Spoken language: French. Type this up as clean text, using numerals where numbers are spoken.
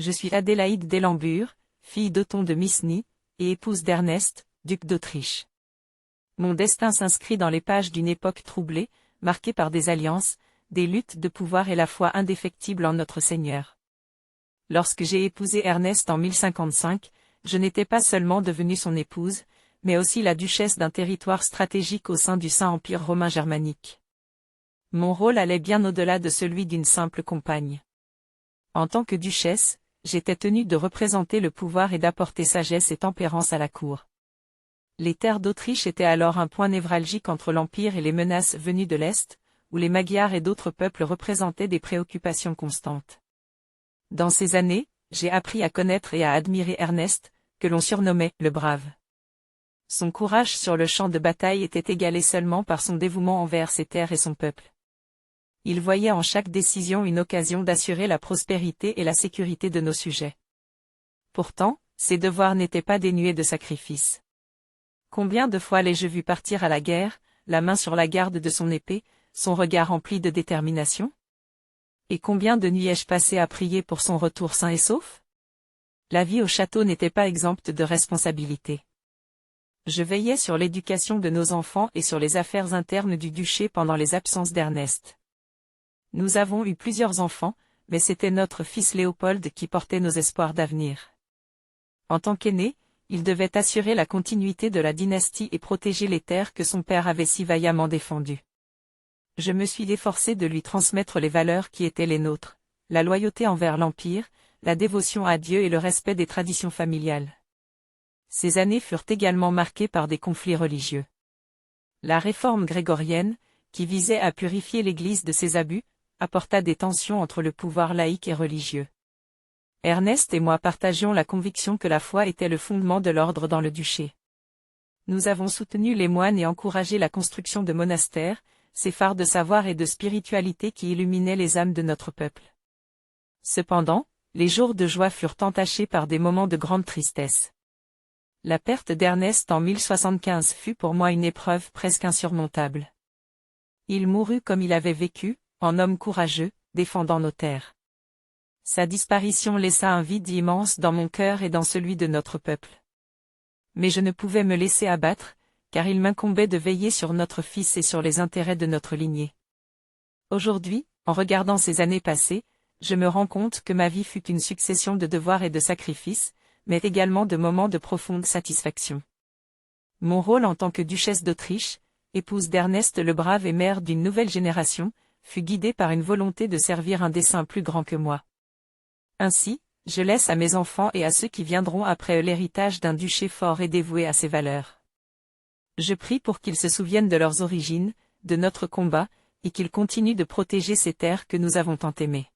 Je suis Adélaïde d'Ellembure, fille d'Othon de Misny, et épouse d'Ernest, duc d'Autriche. Mon destin s'inscrit dans les pages d'une époque troublée, marquée par des alliances, des luttes de pouvoir et la foi indéfectible en notre Seigneur. Lorsque j'ai épousé Ernest en 1055, je n'étais pas seulement devenue son épouse, mais aussi la duchesse d'un territoire stratégique au sein du Saint-Empire romain germanique. Mon rôle allait bien au-delà de celui d'une simple compagne. En tant que duchesse, j'étais tenue de représenter le pouvoir et d'apporter sagesse et tempérance à la cour. Les terres d'Autriche étaient alors un point névralgique entre l'Empire et les menaces venues de l'Est, où les Magyars et d'autres peuples représentaient des préoccupations constantes. Dans ces années, j'ai appris à connaître et à admirer Ernest, que l'on surnommait « le brave ». Son courage sur le champ de bataille était égalé seulement par son dévouement envers ses terres et son peuple. Il voyait en chaque décision une occasion d'assurer la prospérité et la sécurité de nos sujets. Pourtant, ses devoirs n'étaient pas dénués de sacrifices. Combien de fois l'ai-je vu partir à la guerre, la main sur la garde de son épée, son regard empli de détermination? Et combien de nuits ai-je passé à prier pour son retour sain et sauf? La vie au château n'était pas exempte de responsabilités. Je veillais sur l'éducation de nos enfants et sur les affaires internes du duché pendant les absences d'Ernest. Nous avons eu plusieurs enfants, mais c'était notre fils Léopold qui portait nos espoirs d'avenir. En tant qu'aîné, il devait assurer la continuité de la dynastie et protéger les terres que son père avait si vaillamment défendues. Je me suis efforcé de lui transmettre les valeurs qui étaient les nôtres, la loyauté envers l'Empire, la dévotion à Dieu et le respect des traditions familiales. Ces années furent également marquées par des conflits religieux. La réforme grégorienne, qui visait à purifier l'Église de ses abus, apporta des tensions entre le pouvoir laïque et religieux. Ernest et moi partagions la conviction que la foi était le fondement de l'ordre dans le duché. Nous avons soutenu les moines et encouragé la construction de monastères, ces phares de savoir et de spiritualité qui illuminaient les âmes de notre peuple. Cependant, les jours de joie furent entachés par des moments de grande tristesse. La perte d'Ernest en 1075 fut pour moi une épreuve presque insurmontable. Il mourut comme il avait vécu, en homme courageux, défendant nos terres. Sa disparition laissa un vide immense dans mon cœur et dans celui de notre peuple. Mais je ne pouvais me laisser abattre, car il m'incombait de veiller sur notre fils et sur les intérêts de notre lignée. Aujourd'hui, en regardant ces années passées, je me rends compte que ma vie fut une succession de devoirs et de sacrifices, mais également de moments de profonde satisfaction. Mon rôle en tant que duchesse d'Autriche, épouse d'Ernest le Brave et mère d'une nouvelle génération, fut guidé par une volonté de servir un dessein plus grand que moi. Ainsi, je laisse à mes enfants et à ceux qui viendront après eux l'héritage d'un duché fort et dévoué à ses valeurs. Je prie pour qu'ils se souviennent de leurs origines, de notre combat, et qu'ils continuent de protéger ces terres que nous avons tant aimées.